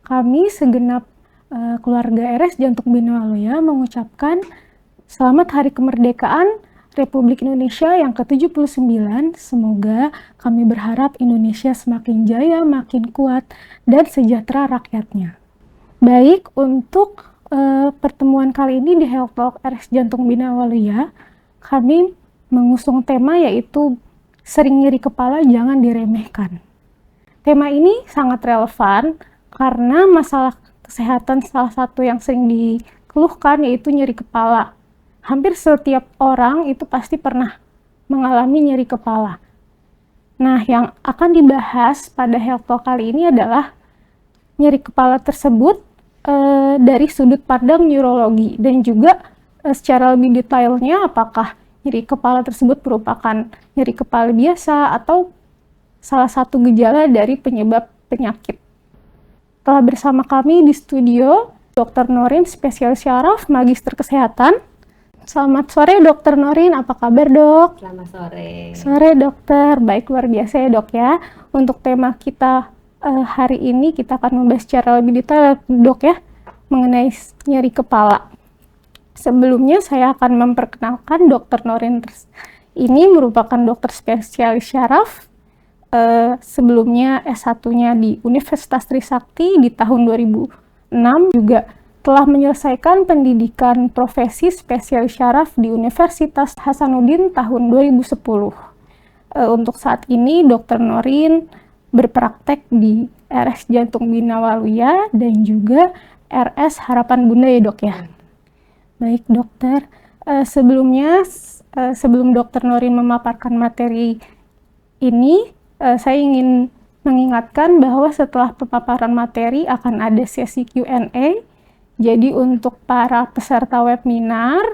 Kami segenap keluarga RS Jantung Bina Waluya mengucapkan selamat Hari Kemerdekaan Republik Indonesia yang ke-79. Semoga kami berharap Indonesia semakin jaya, makin kuat, dan sejahtera rakyatnya. Baik, untuk pertemuan kali ini di Health Talk RS Jantung Bina Waluya, kami mengusung tema yaitu sering nyeri kepala jangan diremehkan. Tema ini sangat relevan karena masalah kesehatan salah satu yang sering dikeluhkan yaitu nyeri kepala. Hampir setiap orang itu pasti pernah mengalami nyeri kepala. Nah, yang akan dibahas pada Health Talk kali ini adalah nyeri kepala tersebut dari sudut pandang neurologi dan juga secara lebih detailnya apakah nyeri kepala tersebut merupakan nyeri kepala biasa atau salah satu gejala dari penyebab penyakit. Telah bersama kami di studio Dr. Norin, spesialis syaraf, magister kesehatan. Selamat sore Dr. Norin, apa kabar dok? Selamat sore. Sore dokter, baik luar biasa ya dok ya. Untuk tema kita hari ini kita akan membahas secara lebih detail dok ya mengenai nyeri kepala. Sebelumnya saya akan memperkenalkan Dr. Norin. Ini merupakan dokter spesialis syaraf. Sebelumnya S1-nya di Universitas Trisakti di tahun 2006, juga telah menyelesaikan pendidikan profesi spesialis syaraf di Universitas Hasanuddin tahun 2010. Untuk saat ini Dr. Norin berpraktek di RS Jantung Bina Waluya dan juga RS Harapan Bunda ya dok ya. Baik dokter, sebelum Dr. Norin memaparkan materi ini, saya ingin mengingatkan bahwa setelah pemaparan materi akan ada sesi Q&A. Jadi untuk para peserta webinar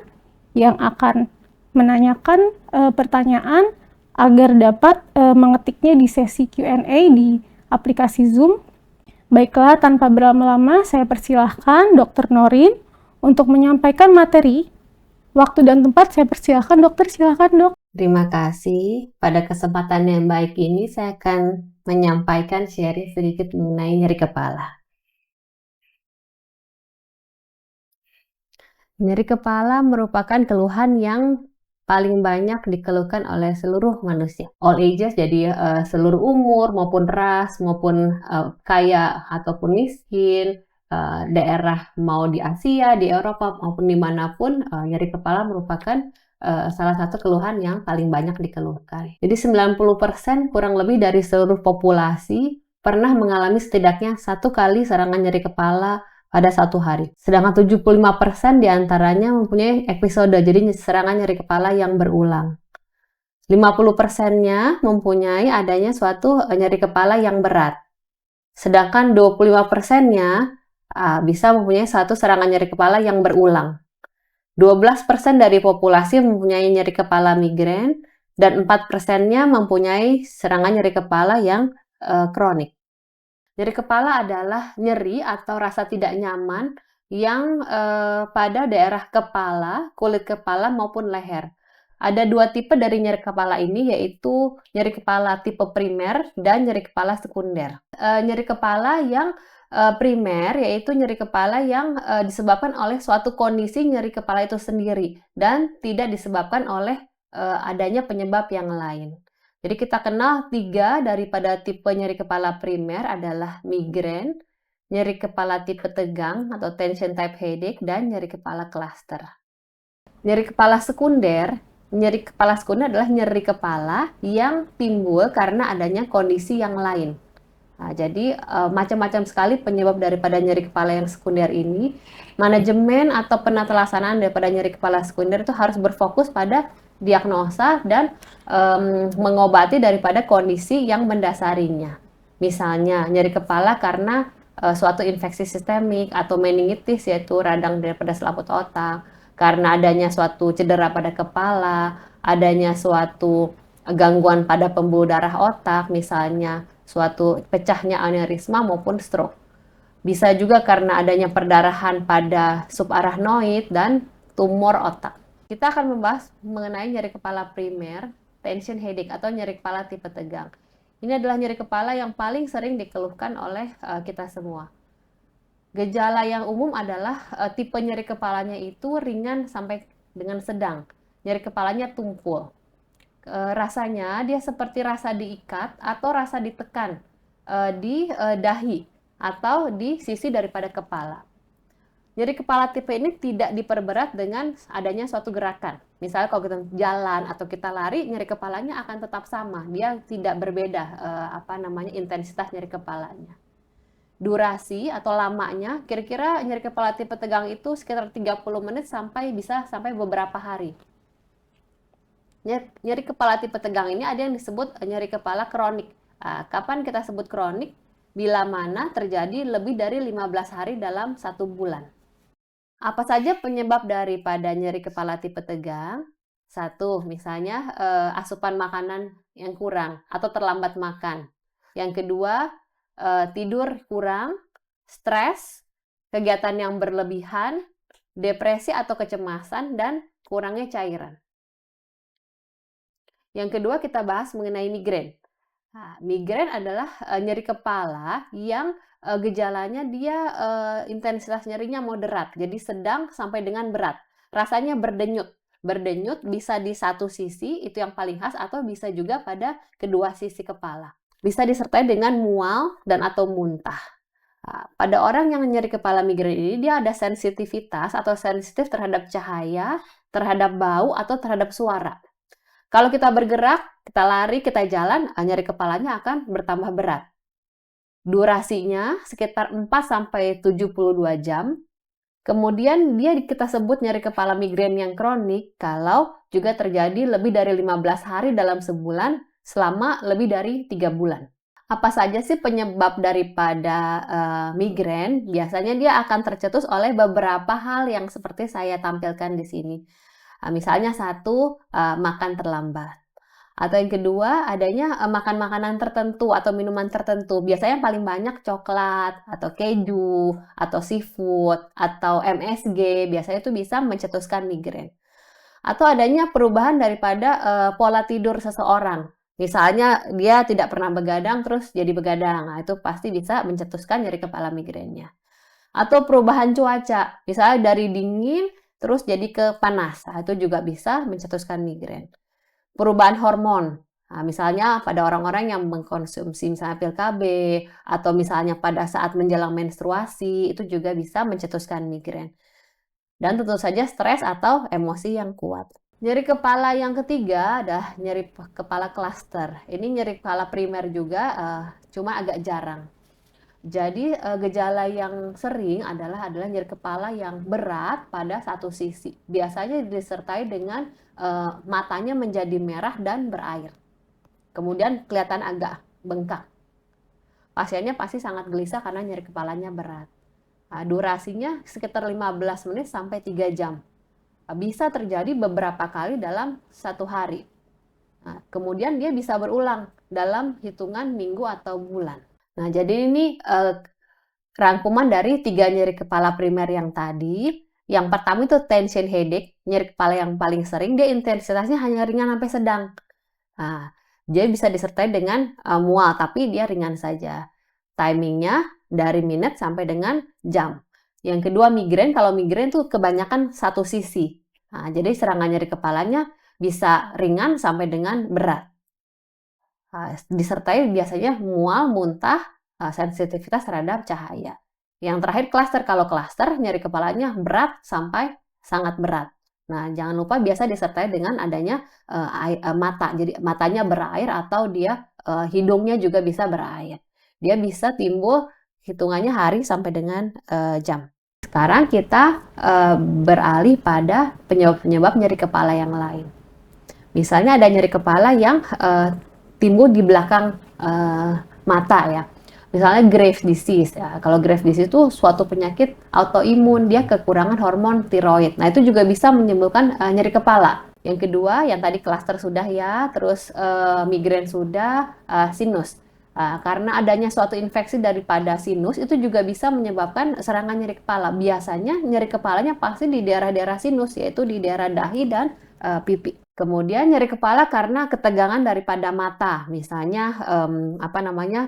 yang akan menanyakan pertanyaan agar dapat mengetiknya di sesi Q&A di aplikasi Zoom. Baiklah, tanpa berlama-lama saya persilahkan Dr. Norin untuk menyampaikan materi. Waktu dan tempat saya persilahkan dokter, silakan dok. Terima kasih. Pada kesempatan yang baik ini saya akan menyampaikan sharing sedikit mengenai nyeri kepala. Nyeri kepala merupakan keluhan yang paling banyak dikeluhkan oleh seluruh manusia. All ages, jadi seluruh umur maupun ras maupun kaya ataupun miskin, daerah mau di Asia, di Eropa maupun dimanapun, nyeri kepala merupakan salah satu keluhan yang paling banyak dikeluhkan. Jadi 90% kurang lebih dari seluruh populasi pernah mengalami setidaknya satu kali serangan nyeri kepala pada satu hari. Sedangkan 75% diantaranya mempunyai episode, jadi serangan nyeri kepala yang berulang. 50%-nya mempunyai adanya suatu nyeri kepala yang berat. Sedangkan 25%-nya bisa mempunyai satu serangan nyeri kepala yang berulang. 12% dari populasi mempunyai nyeri kepala migrain dan 4%-nya mempunyai serangan nyeri kepala yang kronik. Nyeri kepala adalah nyeri atau rasa tidak nyaman yang pada daerah kepala, kulit kepala maupun leher. Ada dua tipe dari nyeri kepala ini, yaitu nyeri kepala tipe primer dan nyeri kepala sekunder. Nyeri kepala yang primer yaitu nyeri kepala yang disebabkan oleh suatu kondisi nyeri kepala itu sendiri dan tidak disebabkan oleh adanya penyebab yang lain. Jadi kita kenal tiga daripada tipe nyeri kepala primer adalah migrain, nyeri kepala tipe tegang atau tension type headache, dan nyeri kepala cluster. Nyeri kepala sekunder adalah nyeri kepala yang timbul karena adanya kondisi yang lain. Nah, jadi macam-macam sekali penyebab daripada nyeri kepala yang sekunder ini. Manajemen atau penata laksanaan daripada nyeri kepala sekunder itu harus berfokus pada diagnosa dan mengobati daripada kondisi yang mendasarinya. Misalnya nyeri kepala karena suatu infeksi sistemik atau meningitis, yaitu radang daripada selaput otak, karena adanya suatu cedera pada kepala, adanya suatu gangguan pada pembuluh darah otak, misalnya suatu pecahnya aneurisma maupun stroke. Bisa juga karena adanya perdarahan pada subarachnoid dan tumor otak. Kita akan membahas mengenai nyeri kepala primer, tension headache atau nyeri kepala tipe tegang. Ini adalah nyeri kepala yang paling sering dikeluhkan oleh kita semua. Gejala yang umum adalah tipe nyeri kepalanya itu ringan sampai dengan sedang. Nyeri kepalanya tumpul. Rasanya dia seperti rasa diikat atau rasa ditekan di dahi atau di sisi daripada kepala. Nyeri kepala tipe ini tidak diperberat dengan adanya suatu gerakan. Misalnya kalau kita jalan atau kita lari, nyeri kepalanya akan tetap sama. Dia tidak berbeda intensitas nyeri kepalanya. Durasi atau lamanya, kira-kira nyeri kepala tipe tegang itu sekitar 30 menit bisa sampai beberapa hari. Nyeri kepala tipe tegang ini ada yang disebut nyeri kepala kronik. Kapan kita sebut kronik? Bila mana terjadi lebih dari 15 hari dalam 1 bulan. Apa saja penyebab daripada nyeri kepala tipe tegang? Satu, misalnya asupan makanan yang kurang atau terlambat makan. Yang kedua, tidur kurang, stres, kegiatan yang berlebihan, depresi atau kecemasan, dan kurangnya cairan. Yang kedua kita bahas mengenai migrain. Migrain adalah nyeri kepala yang gejalanya dia intensitas nyerinya moderat, jadi sedang sampai dengan berat. Rasanya berdenyut. Berdenyut bisa di satu sisi, itu yang paling khas, atau bisa juga pada kedua sisi kepala. Bisa disertai dengan mual dan atau muntah. Pada orang yang nyeri kepala migrain ini, dia ada sensitivitas atau sensitif terhadap cahaya, terhadap bau, atau terhadap suara. Kalau kita bergerak, kita lari, kita jalan, nyeri kepalanya akan bertambah berat. Durasinya sekitar 4-72 jam. Kemudian kita sebut nyeri kepala migrain yang kronik kalau juga terjadi lebih dari 15 hari dalam sebulan selama lebih dari 3 bulan. Apa saja sih penyebab daripada migrain? Biasanya dia akan tercetus oleh beberapa hal yang seperti saya tampilkan di sini. Misalnya satu, makan terlambat. Atau yang kedua, adanya makan makanan tertentu atau minuman tertentu. Biasanya yang paling banyak coklat, atau keju, atau seafood, atau MSG. Biasanya itu bisa mencetuskan migrain. Atau adanya perubahan daripada pola tidur seseorang. Misalnya dia tidak pernah begadang, terus jadi begadang. Nah, itu pasti bisa mencetuskan nyeri kepala migrainnya. Atau perubahan cuaca. Misalnya dari dingin, terus jadi ke panas. Nah, itu juga bisa mencetuskan migrain. Perubahan hormon. Nah, misalnya pada orang-orang yang mengkonsumsi misalnya pil KB atau misalnya pada saat menjelang menstruasi, itu juga bisa mencetuskan migrain. Dan tentu saja stres atau emosi yang kuat. Nyeri kepala yang ketiga adalah nyeri kepala klaster. Ini nyeri kepala primer juga, cuma agak jarang. Jadi gejala yang sering adalah nyeri kepala yang berat pada satu sisi. Biasanya disertai dengan matanya menjadi merah dan berair. Kemudian kelihatan agak bengkak. Pasiennya pasti sangat gelisah karena nyeri kepalanya berat. Durasinya sekitar 15 menit sampai 3 jam. Bisa terjadi beberapa kali dalam satu hari. Kemudian dia bisa berulang dalam hitungan minggu atau bulan. Nah, jadi ini rangkuman dari 3 nyeri kepala primer yang tadi. Yang pertama itu tension headache, nyeri kepala yang paling sering, dia intensitasnya hanya ringan sampai sedang. Nah, dia bisa disertai dengan mual, tapi dia ringan saja. Timingnya dari menit sampai dengan jam. Yang kedua migrain, kalau migrain tuh kebanyakan satu sisi. Nah, jadi serangan nyeri kepalanya bisa ringan sampai dengan berat. Disertai biasanya mual, muntah, sensitivitas terhadap cahaya. Yang terakhir klaster. Kalau klaster, nyeri kepalanya berat sampai sangat berat. Nah, jangan lupa biasa disertai dengan adanya mata. Jadi matanya berair atau dia hidungnya juga bisa berair. Dia bisa timbul hitungannya hari sampai dengan jam. Sekarang kita beralih pada penyebab-penyebab nyeri kepala yang lain. Misalnya ada nyeri kepala yang timbul di belakang mata ya. Misalnya Graves' disease. Ya. Kalau Graves' disease itu suatu penyakit autoimun, dia kekurangan hormon tiroid. Nah, itu juga bisa menimbulkan nyeri kepala. Yang kedua, yang tadi klaster sudah ya, terus migrain sudah, sinus. Karena adanya suatu infeksi daripada sinus, itu juga bisa menyebabkan serangan nyeri kepala. Biasanya nyeri kepalanya pasti di daerah-daerah sinus, yaitu di daerah dahi dan pipi. Kemudian nyeri kepala karena ketegangan daripada mata, misalnya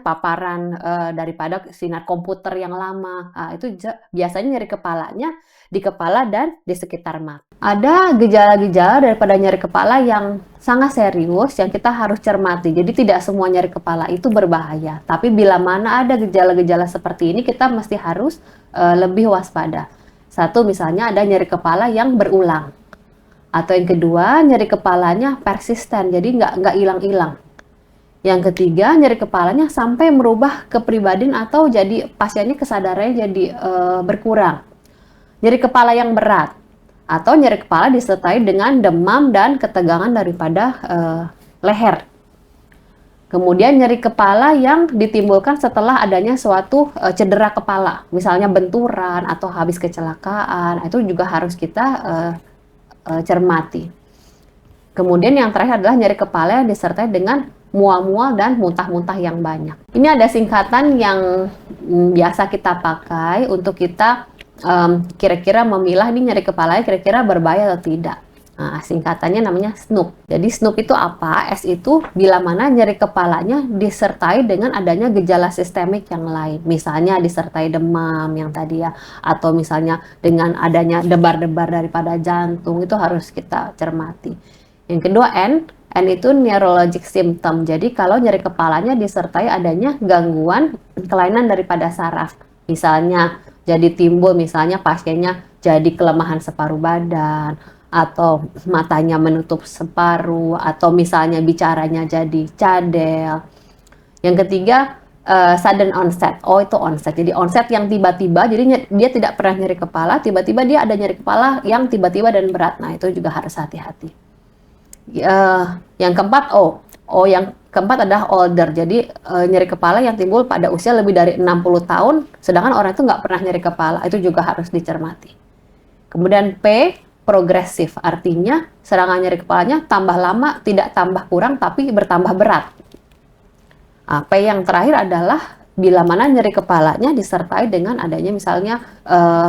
paparan daripada sinar komputer yang lama. Itu biasanya nyeri kepalanya di kepala dan di sekitar mata. Ada gejala-gejala daripada nyeri kepala yang sangat serius yang kita harus cermati. Jadi tidak semua nyeri kepala itu berbahaya. Tapi bila mana ada gejala-gejala seperti ini, kita mesti harus lebih waspada. Satu, misalnya ada nyeri kepala yang berulang. Atau yang kedua, nyeri kepalanya persisten, jadi nggak hilang-hilang. Yang ketiga, nyeri kepalanya sampai merubah kepribadian atau jadi pasiennya kesadarannya jadi berkurang. Nyeri kepala yang berat, atau nyeri kepala disertai dengan demam dan ketegangan daripada leher. Kemudian nyeri kepala yang ditimbulkan setelah adanya suatu cedera kepala, misalnya benturan atau habis kecelakaan, itu juga harus kita cermati. Kemudian yang terakhir adalah nyeri kepala yang disertai dengan mual-mual dan muntah-muntah yang banyak. Ini ada singkatan yang biasa kita pakai untuk kita kira-kira memilah ini nyeri kepala kira-kira berbahaya atau tidak. Nah, singkatannya namanya SNOOP. Jadi SNOOP itu apa? S itu bila mana nyeri kepalanya disertai dengan adanya gejala sistemik yang lain. Misalnya disertai demam yang tadi ya, atau misalnya dengan adanya debar-debar daripada jantung, itu harus kita cermati. Yang kedua N itu neurologic symptom. Jadi kalau nyeri kepalanya disertai adanya gangguan kelainan daripada saraf. Misalnya jadi timbul misalnya pasiennya jadi kelemahan separuh badan, atau matanya menutup separuh, atau misalnya bicaranya jadi cadel. Yang ketiga, sudden onset. Itu onset. Jadi onset yang tiba-tiba, jadi dia tidak pernah nyeri kepala, tiba-tiba dia ada nyeri kepala yang tiba-tiba dan berat. Nah, itu juga harus hati-hati. Yang keempat, yang keempat adalah older. Jadi nyeri kepala yang timbul pada usia lebih dari 60 tahun, sedangkan orang itu nggak pernah nyeri kepala. Itu juga harus dicermati. Kemudian P, progresif, artinya serangan nyeri kepalanya tambah lama, tidak tambah kurang, tapi bertambah berat. P yang terakhir adalah bila mana nyeri kepalanya disertai dengan adanya misalnya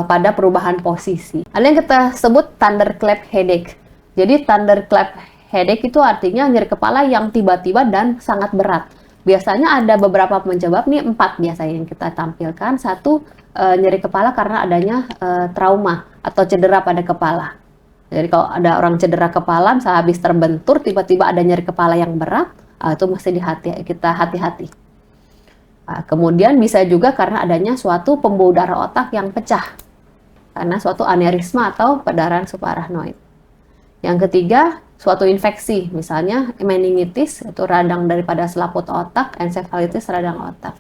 pada perubahan posisi. Ada yang kita sebut thunderclap headache. Jadi thunderclap headache itu artinya nyeri kepala yang tiba-tiba dan sangat berat. Biasanya ada beberapa penyebab, nih 4 biasanya yang kita tampilkan. Satu, nyeri kepala karena adanya trauma atau cedera pada kepala. Jadi kalau ada orang cedera kepala, misalnya habis terbentur, tiba-tiba ada nyeri kepala yang berat, itu mesti kita hati-hati. Kemudian bisa juga karena adanya suatu pembuluh darah otak yang pecah, karena suatu aneurisma atau perdarahan subarachnoid. Yang ketiga, suatu infeksi, misalnya meningitis, itu radang daripada selaput otak, encephalitis radang otak.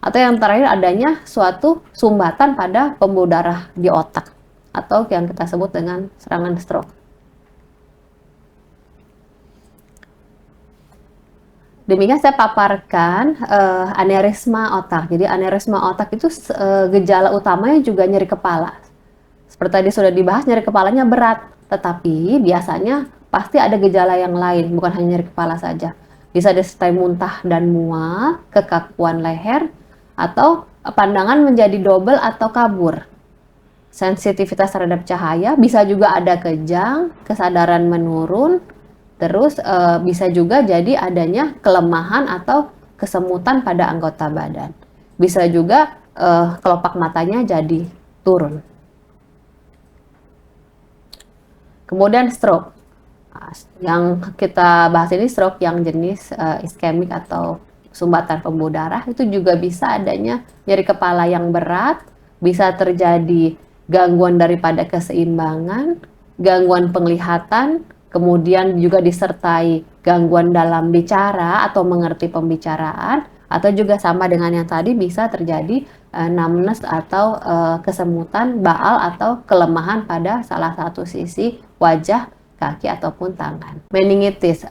Atau yang terakhir adanya suatu sumbatan pada pembuluh darah di otak, atau yang kita sebut dengan serangan stroke. Demikian saya paparkan aneurisma otak. Jadi aneurisma otak itu gejala utamanya juga nyeri kepala. Seperti tadi sudah dibahas, nyeri kepalanya berat, tetapi biasanya pasti ada gejala yang lain, bukan hanya nyeri kepala saja. Bisa disertai muntah dan mual, kekakuan leher, atau pandangan menjadi double atau kabur. Sensitivitas terhadap cahaya, bisa juga ada kejang, kesadaran menurun, terus bisa juga jadi adanya kelemahan atau kesemutan pada anggota badan. Bisa juga kelopak matanya jadi turun. Kemudian stroke. Yang kita bahas ini stroke yang jenis iskemik atau sumbatan pembuluh darah, itu juga bisa adanya nyeri kepala yang berat, bisa terjadi gangguan daripada keseimbangan, gangguan penglihatan, kemudian juga disertai gangguan dalam bicara atau mengerti pembicaraan, atau juga sama dengan yang tadi bisa terjadi numbness atau kesemutan, baal atau kelemahan pada salah satu sisi wajah, kaki ataupun tangan. Meningitis.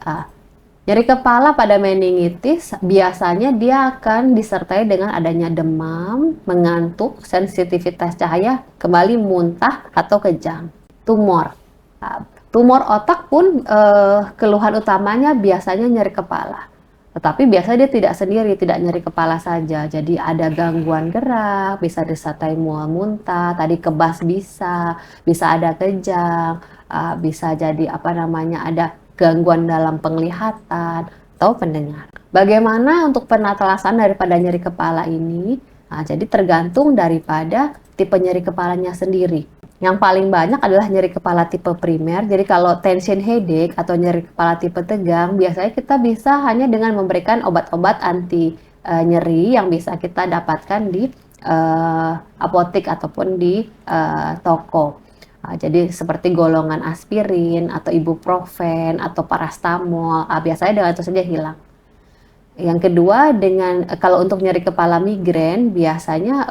Nyeri kepala pada meningitis biasanya dia akan disertai dengan adanya demam, mengantuk, sensitivitas cahaya, kembali muntah atau kejang. Tumor. Tumor otak pun keluhan utamanya biasanya nyeri kepala. Tetapi biasanya dia tidak sendiri, tidak nyeri kepala saja. Jadi ada gangguan gerak, bisa disertai mual muntah, tadi kebas bisa ada kejang, bisa jadi ada gangguan dalam penglihatan atau pendengar. Bagaimana untuk penatelasan daripada nyeri kepala ini? Jadi tergantung daripada tipe nyeri kepalanya sendiri. Yang paling banyak adalah nyeri kepala tipe primer. Jadi kalau tension headache atau nyeri kepala tipe tegang, biasanya kita bisa hanya dengan memberikan obat-obat anti nyeri yang bisa kita dapatkan di apotek ataupun di toko. Jadi seperti golongan aspirin atau ibuprofen atau parastamol, biasanya dengan itu saja hilang. Yang kedua, kalau untuk nyeri kepala migrain biasanya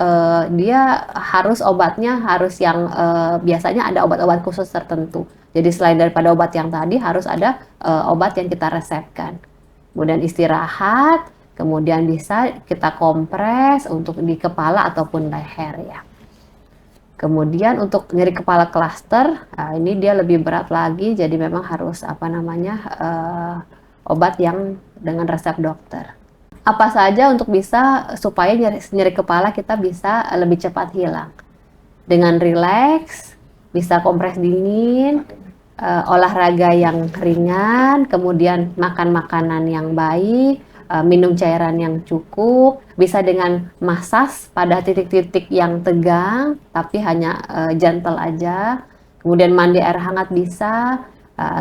dia obatnya harus yang biasanya ada obat-obat khusus tertentu. Jadi selain daripada obat yang tadi harus ada obat yang kita resepkan. Kemudian istirahat, kemudian bisa kita kompres untuk di kepala ataupun leher ya. Kemudian untuk nyeri kepala klaster, ini dia lebih berat lagi, jadi memang harus obat yang dengan resep dokter. Apa saja untuk bisa supaya nyeri kepala kita bisa lebih cepat hilang? Dengan rileks, bisa kompres dingin, olahraga yang ringan, kemudian makan makanan yang baik, minum cairan yang cukup, bisa dengan massage pada titik-titik yang tegang, tapi hanya gentle aja. Kemudian mandi air hangat bisa,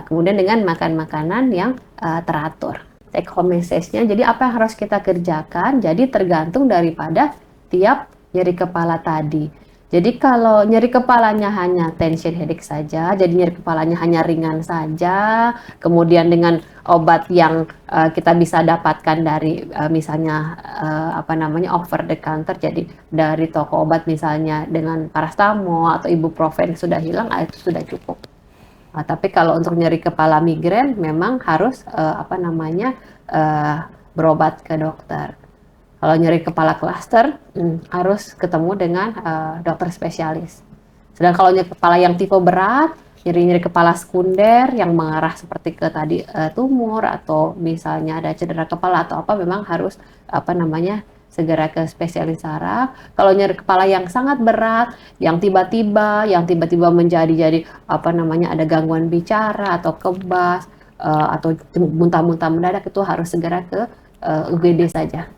kemudian dengan makan makanan yang teratur. Take home message-nya, jadi apa yang harus kita kerjakan? Jadi tergantung daripada tiap nyeri kepala tadi. Jadi kalau nyeri kepalanya hanya tension headache saja, jadi nyeri kepalanya hanya ringan saja, kemudian dengan obat yang kita bisa dapatkan dari misalnya over the counter, jadi dari toko obat misalnya dengan parastamol atau ibuprofen sudah hilang, itu sudah cukup. Tapi kalau untuk nyeri kepala migrain memang harus berobat ke dokter. Kalau nyeri kepala klaster harus ketemu dengan dokter spesialis. Sedang kalau nyeri kepala yang tipe berat, nyeri kepala sekunder yang mengarah seperti ke tadi tumor atau misalnya ada cedera kepala atau apa, memang harus segera ke spesialis saraf. Kalau nyeri kepala yang sangat berat, yang tiba-tiba menjadi ada gangguan bicara atau kebas atau muntah-muntah mendadak, itu harus segera ke UGD saja.